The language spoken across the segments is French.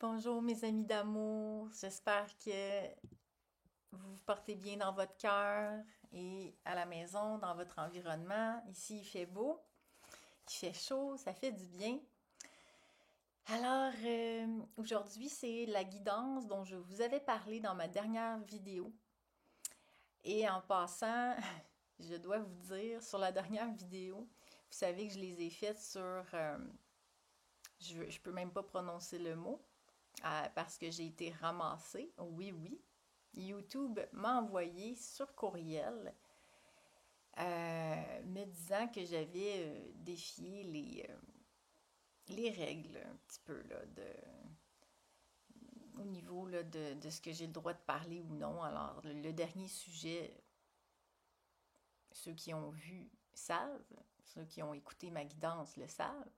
Bonjour mes amis d'amour, j'espère que vous vous portez bien dans votre cœur et à la maison, dans votre environnement. Ici, il fait beau, il fait chaud, ça fait du bien. Alors, aujourd'hui, c'est la guidance dont je vous avais parlé dans ma dernière vidéo. Et en passant, je dois vous dire, sur la dernière vidéo, vous savez que je les ai faites sur... je peux même pas prononcer le mot, parce que j'ai été ramassée. Oui, oui. YouTube m'a envoyé sur courriel me disant que j'avais défié les règles un petit peu là, au niveau là, de ce que j'ai le droit de parler ou non. Alors, le dernier sujet, ceux qui ont vu savent, ceux qui ont écouté ma guidance le savent.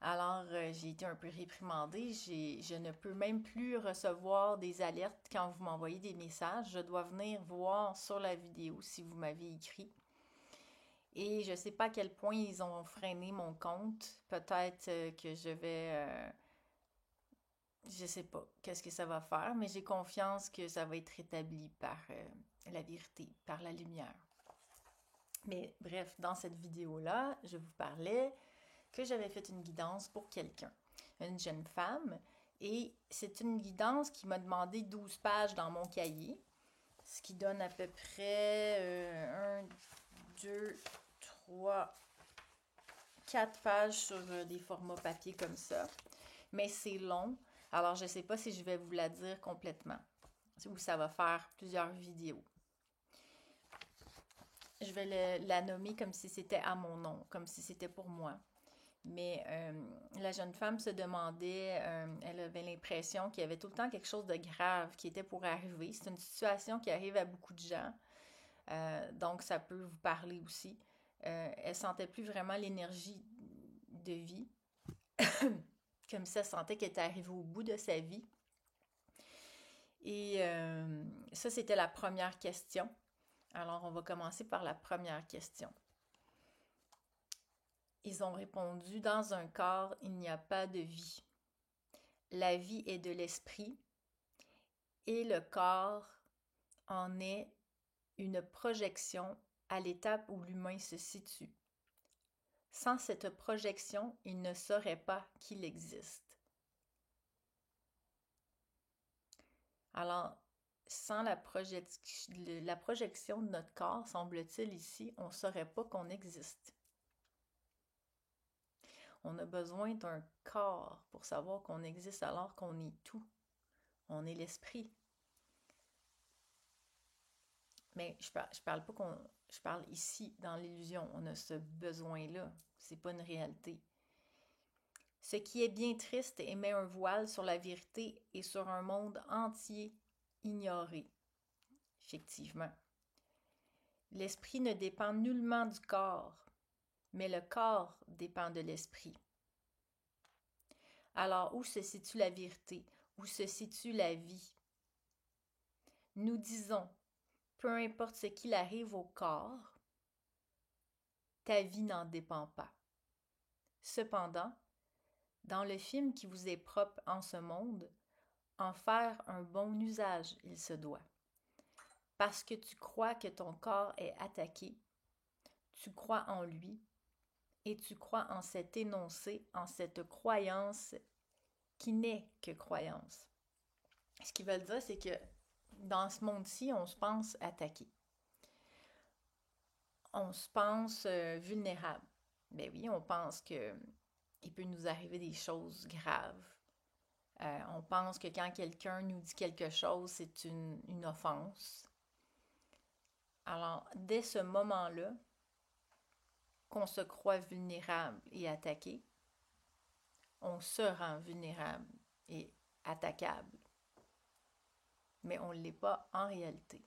Alors, j'ai été un peu réprimandée. Je ne peux même plus recevoir des alertes quand vous m'envoyez des messages. Je dois venir voir sur la vidéo si vous m'avez écrit. Et je ne sais pas à quel point ils ont freiné mon compte. Peut-être que je vais... je sais pas qu'est-ce que ça va faire, mais j'ai confiance que ça va être rétabli par la vérité, par la lumière. Mais bref, dans cette vidéo-là, je vous parlais que j'avais fait une guidance pour quelqu'un, une jeune femme, et c'est une guidance qui m'a demandé 12 pages dans mon cahier, ce qui donne à peu près 1, 2, 3, 4 pages sur des formats papier comme ça. Mais c'est long, alors je ne sais pas si je vais vous la dire complètement ou ça va faire plusieurs vidéos. Je vais la nommer comme si c'était à mon nom, comme si c'était pour moi. Mais la jeune femme se demandait, elle avait l'impression qu'il y avait tout le temps quelque chose de grave qui était pour arriver. C'est une situation qui arrive à beaucoup de gens, donc ça peut vous parler aussi. Elle sentait plus vraiment l'énergie de vie, comme si elle sentait qu'elle était arrivée au bout de sa vie. Et ça, c'était la première question. Alors, on va commencer par la première question. Ils ont répondu, dans un corps, il n'y a pas de vie. La vie est de l'esprit et le corps en est une projection à l'étape où l'humain se situe. Sans cette projection, il ne saurait pas qu'il existe. Alors, sans la projection de notre corps, semble-t-il ici, on ne saurait pas qu'on existe. On a besoin d'un corps pour savoir qu'on existe alors qu'on est tout. On est l'esprit. Mais je parle pas qu'on. Je parle ici, dans l'illusion. On a ce besoin-là. C'est pas une réalité. Ce qui est bien triste et met un voile sur la vérité et sur un monde entier ignoré. Effectivement. L'esprit ne dépend nullement du corps, mais le corps dépend de l'esprit. Alors, où se situe la vérité? Où se situe la vie? Nous disons, peu importe ce qu'il arrive au corps, ta vie n'en dépend pas. Cependant, dans le film qui vous est propre en ce monde, en faire un bon usage, il se doit. Parce que tu crois que ton corps est attaqué, tu crois en lui et tu crois en cet énoncé, en cette croyance qui n'est que croyance. Ce qu'ils veulent dire, c'est que dans ce monde-ci, on se pense attaqué. On se pense vulnérable. Ben oui, on pense que il peut nous arriver des choses graves. On pense que quand quelqu'un nous dit quelque chose, c'est une offense. Alors, dès ce moment-là, qu'on se croit vulnérable et attaqué, on se rend vulnérable et attaquable. Mais on ne l'est pas en réalité.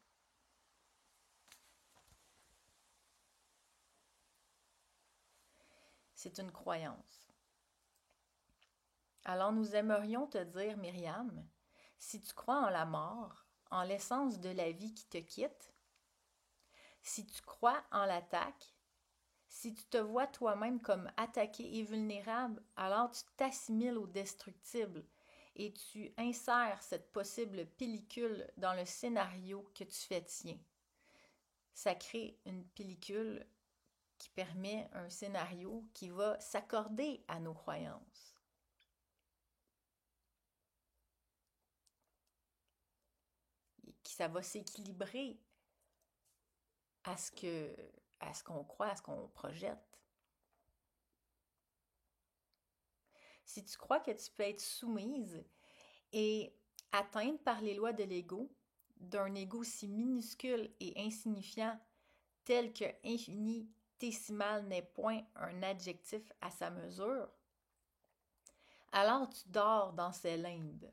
C'est une croyance. Alors nous aimerions te dire, Myriam, si tu crois en la mort, en l'essence de la vie qui te quitte, si tu crois en l'attaque, si tu te vois toi-même comme attaqué et vulnérable, alors tu t'assimiles au destructible et tu insères cette possible pellicule dans le scénario que tu fais tien. Ça crée une pellicule qui permet un scénario qui va s'accorder à nos croyances. Ça va s'équilibrer à ce qu'on croit, à ce qu'on projette. Si tu crois que tu peux être soumise et atteinte par les lois de l'ego, d'un ego si minuscule et insignifiant tel que infinitésimal n'est point un adjectif à sa mesure, alors tu dors dans ces limbes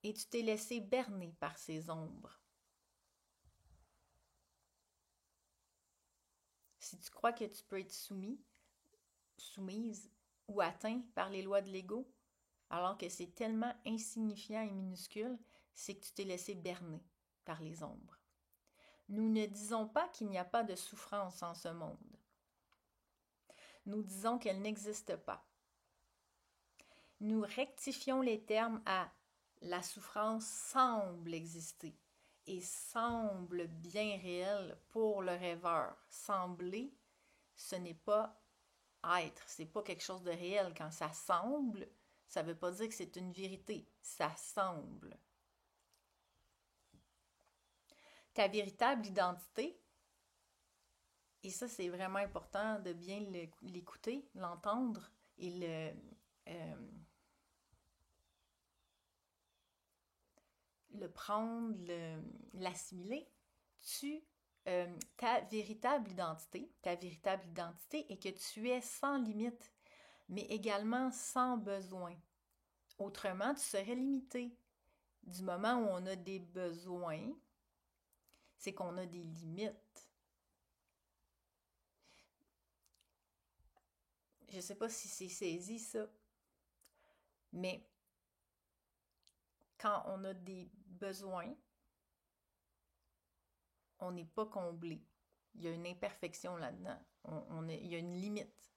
et tu t'es laissé berner par ces ombres. Si tu crois que tu peux être soumise ou atteint par les lois de l'ego, alors que c'est tellement insignifiant et minuscule, c'est que tu t'es laissé berner par les ombres. Nous ne disons pas qu'il n'y a pas de souffrance en ce monde. Nous disons qu'elle n'existe pas. Nous rectifions les termes à la souffrance semble exister et semble bien réelle pour le rêveur. Sembler, ce n'est pas être, c'est pas quelque chose de réel. Quand ça semble, ça ne veut pas dire que c'est une vérité, ça semble. Ta véritable identité, et ça c'est vraiment important de bien l'écouter, l'entendre et le prendre, l'assimiler, ta véritable identité est que tu es sans limite, mais également sans besoin. Autrement, tu serais limité. Du moment où on a des besoins, c'est qu'on a des limites. Je ne sais pas si c'est saisi ça, mais quand on a des besoins, on n'est pas comblé. Il y a une imperfection là-dedans. Il y a une limite.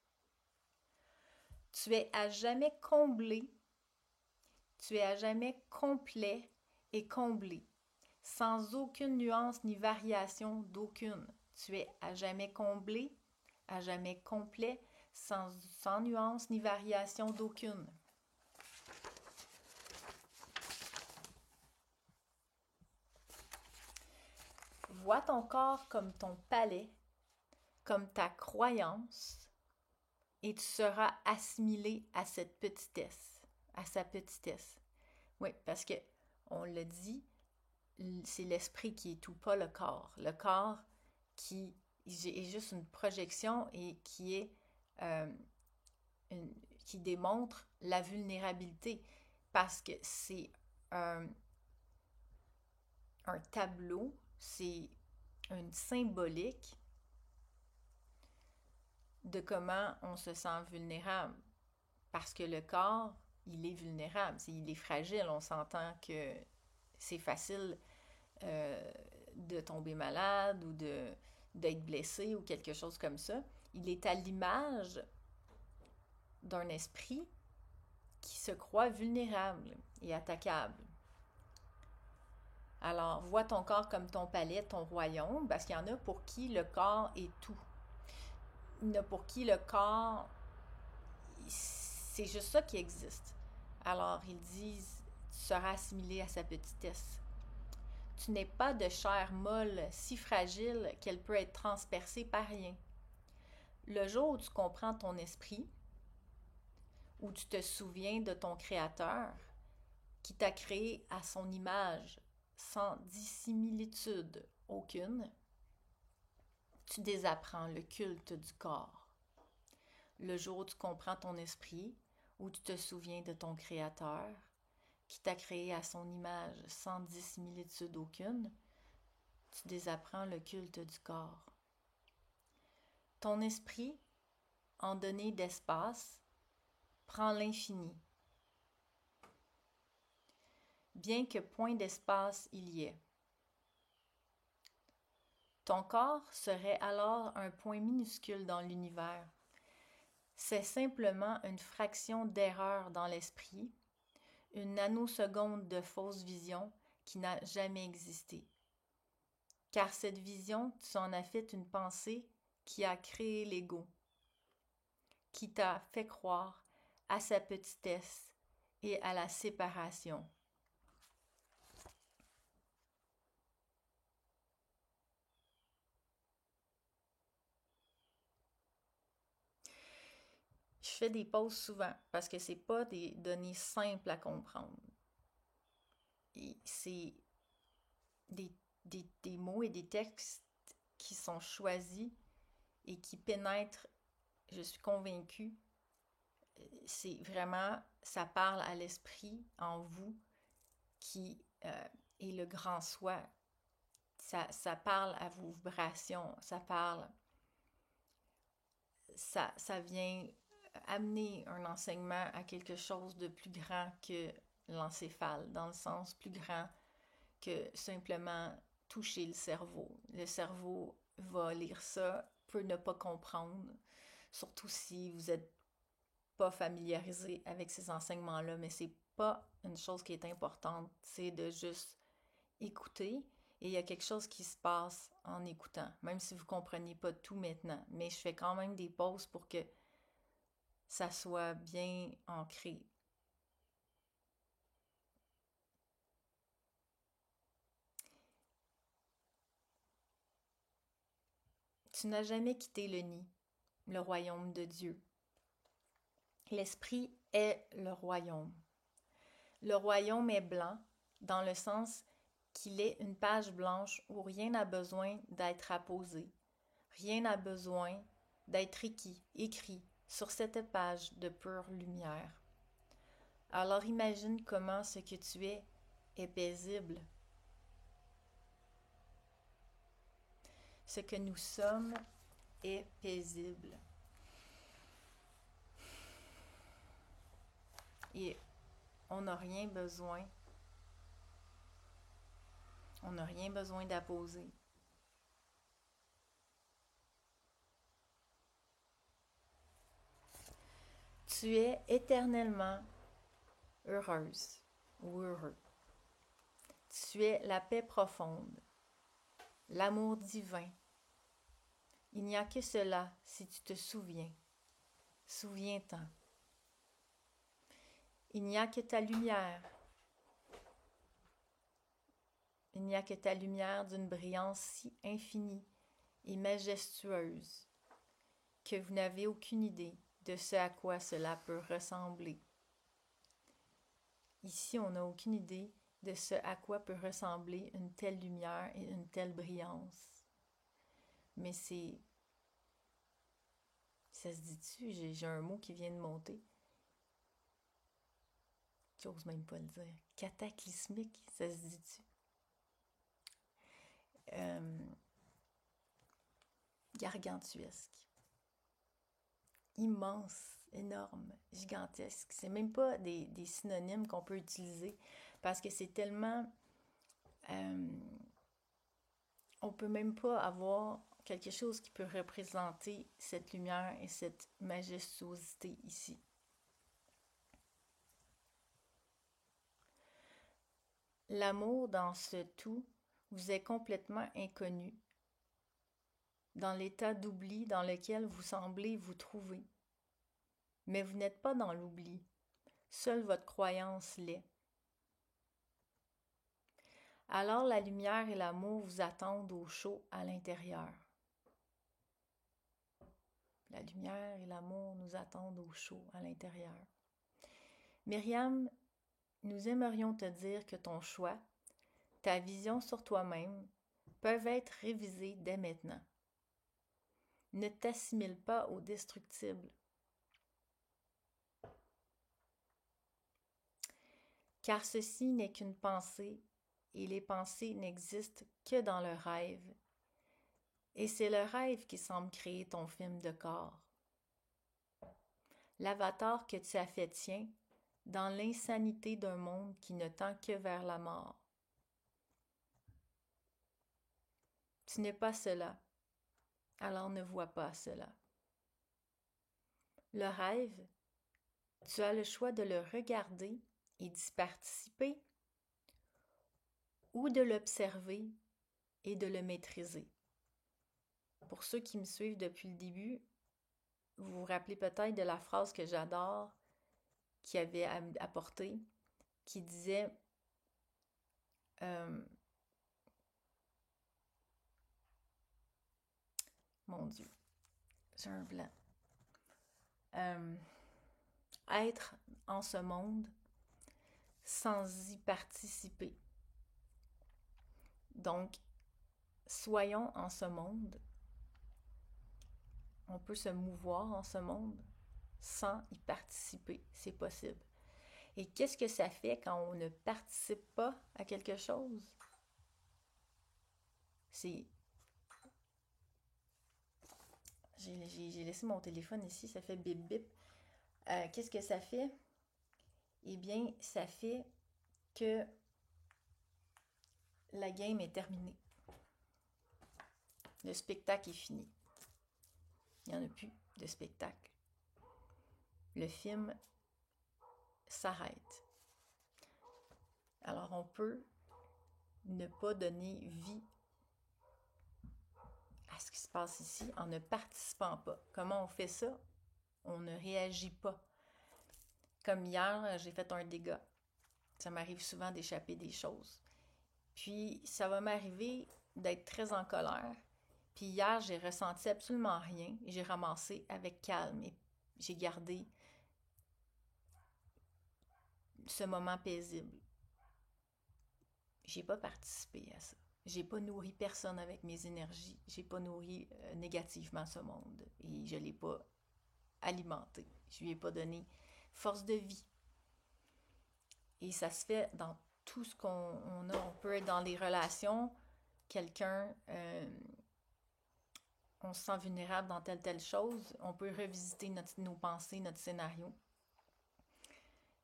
Tu es à jamais comblé, tu es à jamais complet et comblé, sans aucune nuance ni variation d'aucune. Tu es à jamais comblé, à jamais complet, sans nuance ni variation d'aucune. Vois ton corps comme ton palais, comme ta croyance, et tu seras assimilé à cette petitesse, à sa petitesse. Oui, parce que, on l'a dit, c'est l'esprit qui est tout, pas le corps. Le corps qui est juste une projection et euh, qui démontre la vulnérabilité, parce que c'est un tableau, c'est une symbolique de comment on se sent vulnérable. Parce que le corps, il est vulnérable, il est fragile. On s'entend que c'est facile de tomber malade ou d'être blessé ou quelque chose comme ça. Il est à l'image d'un esprit qui se croit vulnérable et attaquable. Alors, vois ton corps comme ton palais, ton royaume, parce qu'il y en a pour qui le corps est tout. Il y en a pour qui le corps, c'est juste ça qui existe. Alors, ils disent, tu seras assimilé à sa petitesse. Tu n'es pas de chair molle, si fragile qu'elle peut être transpercée par rien. Le jour où tu comprends ton esprit, où tu te souviens de ton Créateur, qui t'a créé à son image, sans dissimilitude aucune, tu désapprends le culte du corps. Le jour où tu comprends ton esprit, où tu te souviens de ton Créateur, qui t'a créé à son image sans dissimilitude aucune, tu désapprends le culte du corps. Ton esprit, en donné d'espace, prend l'infini. Bien que point d'espace il y ait. Ton corps serait alors un point minuscule dans l'univers. C'est simplement une fraction d'erreur dans l'esprit, une nanoseconde de fausse vision qui n'a jamais existé. Car cette vision, tu en as fait une pensée qui a créé l'ego, qui t'a fait croire à sa petitesse et à la séparation. Je fais des pauses souvent parce que c'est pas des données simples à comprendre. Et c'est des mots et des textes qui sont choisis et qui pénètrent, je suis convaincue, c'est vraiment, ça parle à l'esprit en vous qui est le grand soi. Ça parle à vos vibrations, ça vient amener un enseignement à quelque chose de plus grand que l'encéphale, dans le sens plus grand que simplement toucher le cerveau. Le cerveau va lire ça, peut ne pas comprendre, surtout si vous n'êtes pas familiarisé avec ces enseignements-là, mais c'est pas une chose qui est importante, c'est de juste écouter et il y a quelque chose qui se passe en écoutant, même si vous ne compreniez pas tout maintenant, mais je fais quand même des pauses pour que ça soit bien ancré. Tu n'as jamais quitté le nid, le royaume de Dieu. L'esprit est le royaume. Le royaume est blanc dans le sens qu'il est une page blanche où rien n'a besoin d'être apposé. Rien n'a besoin d'être écrit sur cette page de pure lumière. Alors imagine comment ce que tu es paisible. Ce que nous sommes est paisible. Et on n'a rien besoin. On n'a rien besoin d'apposer. Tu es éternellement heureuse ou heureux. Tu es la paix profonde, l'amour divin. Il n'y a que cela si tu te souviens. Souviens-t'en. Il n'y a que ta lumière. Il n'y a que ta lumière d'une brillance si infinie et majestueuse que vous n'avez aucune idée de ce à quoi cela peut ressembler. Ici, on n'a aucune idée de ce à quoi peut ressembler une telle lumière et une telle brillance. Mais ça se dit-tu? J'ai un mot qui vient de monter. J'ose même pas le dire. Cataclysmique, ça se dit-tu? Gargantuesque. Immense, énorme, gigantesque. C'est même pas des synonymes qu'on peut utiliser parce que c'est tellement... on peut même pas avoir quelque chose qui peut représenter cette lumière et cette majestuosité ici. L'amour dans ce tout vous est complètement inconnu, dans l'état d'oubli dans lequel vous semblez vous trouver. Mais vous n'êtes pas dans l'oubli, seule votre croyance l'est. Alors la lumière et l'amour vous attendent au chaud à l'intérieur. La lumière et l'amour nous attendent au chaud à l'intérieur. Myriam, nous aimerions te dire que ton choix, ta vision sur toi-même, peuvent être révisés dès maintenant. Ne t'assimile pas au destructible. Car ceci n'est qu'une pensée, et les pensées n'existent que dans le rêve. Et c'est le rêve qui semble créer ton film de corps. L'avatar que tu as fait tien dans l'insanité d'un monde qui ne tend que vers la mort. Tu n'es pas cela, alors ne vois pas cela. Le rêve, tu as le choix de le regarder et d'y participer, ou de l'observer et de le maîtriser. Pour ceux qui me suivent depuis le début, vous vous rappelez peut-être de la phrase que j'adore, qui avait apporté, qui disait mon Dieu, j'ai un blanc. Être en ce monde sans y participer. Donc, soyons en ce monde. On peut se mouvoir en ce monde sans y participer. C'est possible. Et qu'est-ce que ça fait quand on ne participe pas à quelque chose? C'est... J'ai laissé mon téléphone ici, ça fait bip bip. Qu'est-ce que ça fait? Eh bien, ça fait que la game est terminée. Le spectacle est fini. Il n'y en a plus de spectacle. Le film s'arrête. Alors, on peut ne pas donner vie à ce qui se passe ici en ne participant pas. Comment on fait ça? On ne réagit pas. Comme hier, j'ai fait un dégât. Ça m'arrive souvent d'échapper des choses. Puis, ça va m'arriver d'être très en colère. Puis hier, j'ai ressenti absolument rien. J'ai ramassé avec calme et j'ai gardé ce moment paisible. J'ai pas participé à ça. J'ai pas nourri personne avec mes énergies. J'ai pas nourri négativement ce monde. Et je l'ai pas alimenté. Je lui ai pas donné force de vie. Et ça se fait dans tout ce qu'on a. On peut être dans les relations. Quelqu'un, on se sent vulnérable dans telle chose. On peut revisiter nos pensées, notre scénario.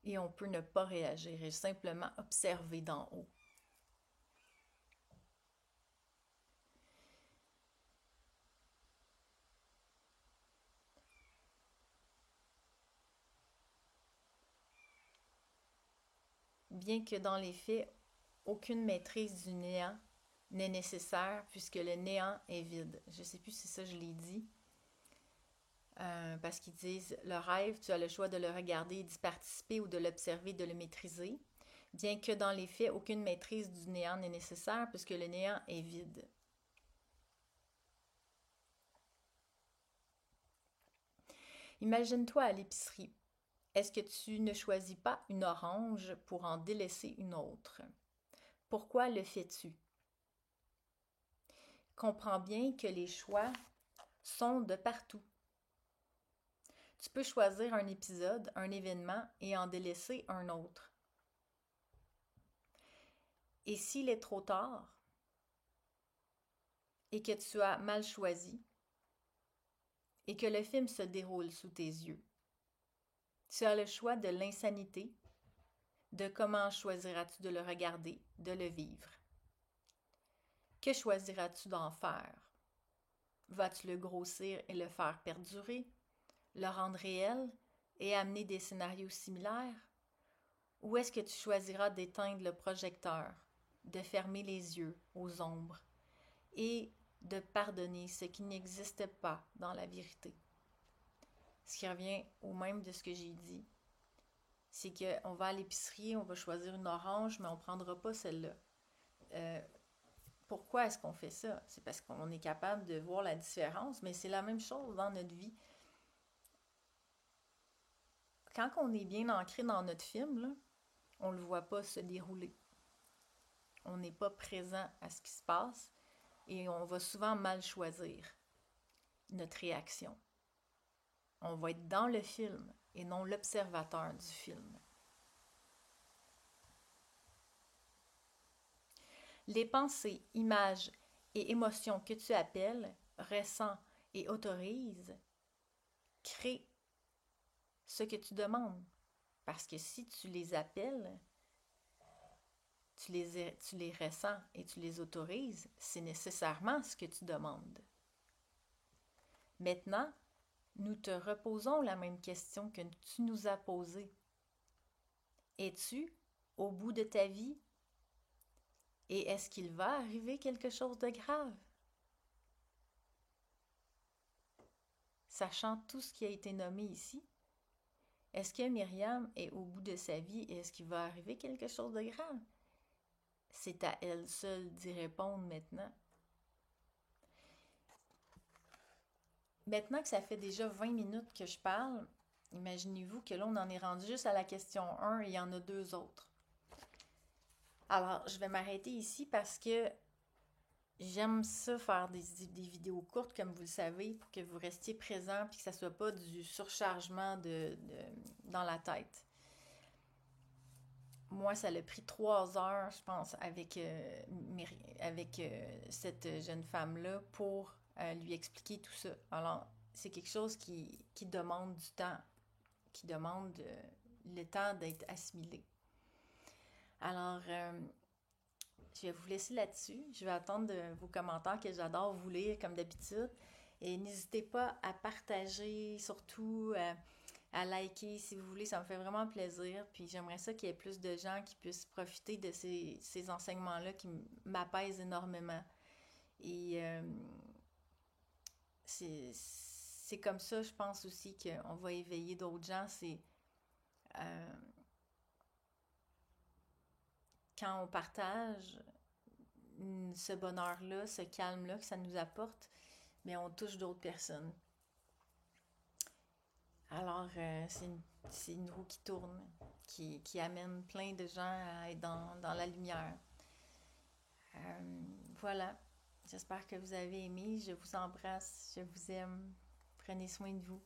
Et on peut ne pas réagir et simplement observer d'en haut. Bien que dans les faits, aucune maîtrise du néant n'est nécessaire puisque le néant est vide. Je ne sais plus si ça je l'ai dit. Parce qu'ils disent le rêve, tu as le choix de le regarder, d'y participer ou de l'observer, de le maîtriser. Bien que dans les faits, aucune maîtrise du néant n'est nécessaire puisque le néant est vide. Imagine-toi à l'épicerie. Est-ce que tu ne choisis pas une orange pour en délaisser une autre? Pourquoi le fais-tu? Comprends bien que les choix sont de partout. Tu peux choisir un épisode, un événement et en délaisser un autre. Et s'il est trop tard et que tu as mal choisi et que le film se déroule sous tes yeux, tu as le choix de l'insanité, de comment choisiras-tu de le regarder, de le vivre. Que choisiras-tu d'en faire? Vas-tu le grossir et le faire perdurer, le rendre réel et amener des scénarios similaires? Ou est-ce que tu choisiras d'éteindre le projecteur, de fermer les yeux aux ombres et de pardonner ce qui n'existe pas dans la vérité? Ce qui revient au même de ce que j'ai dit, c'est qu'on va à l'épicerie, on va choisir une orange, mais on ne prendra pas celle-là. Pourquoi est-ce qu'on fait ça? C'est parce qu'on est capable de voir la différence, mais c'est la même chose dans notre vie. Quand on est bien ancré dans notre film, là, on ne le voit pas se dérouler. On n'est pas présent à ce qui se passe et on va souvent mal choisir notre réaction. On va être dans le film et non l'observateur du film. Les pensées, images et émotions que tu appelles, ressens et autorises créent ce que tu demandes. Parce que si tu les appelles, tu les ressens et tu les autorises, c'est nécessairement ce que tu demandes. Maintenant, nous te reposons la même question que tu nous as posée. Es-tu au bout de ta vie? Et est-ce qu'il va arriver quelque chose de grave? Sachant tout ce qui a été nommé ici, est-ce que Myriam est au bout de sa vie et est-ce qu'il va arriver quelque chose de grave? C'est à elle seule d'y répondre maintenant. Maintenant que ça fait déjà 20 minutes que je parle, imaginez-vous que là, on en est rendu juste à la question 1 et il y en a 2 autres. Alors, je vais m'arrêter ici parce que j'aime ça faire des vidéos courtes, comme vous le savez, pour que vous restiez présent et que ça ne soit pas du surchargement dans la tête. Moi, ça a pris 3 heures, je pense, avec cette jeune femme-là pour lui expliquer tout ça. Alors, c'est quelque chose qui demande du temps, qui demande le temps d'être assimilé. Alors, je vais vous laisser là-dessus. Je vais attendre vos commentaires que j'adore vous lire comme d'habitude. Et n'hésitez pas à partager, surtout à liker si vous voulez. Ça me fait vraiment plaisir. Puis j'aimerais ça qu'il y ait plus de gens qui puissent profiter de ces enseignements-là qui m'apaisent énormément. Et c'est comme ça, je pense aussi qu'on va éveiller d'autres gens. C'est quand on partage ce bonheur-là, ce calme-là que ça nous apporte, mais on touche d'autres personnes. Alors, c'est une roue qui tourne, qui amène plein de gens à être dans la lumière. Voilà, j'espère que vous avez aimé. Je vous embrasse, je vous aime. Prenez soin de vous.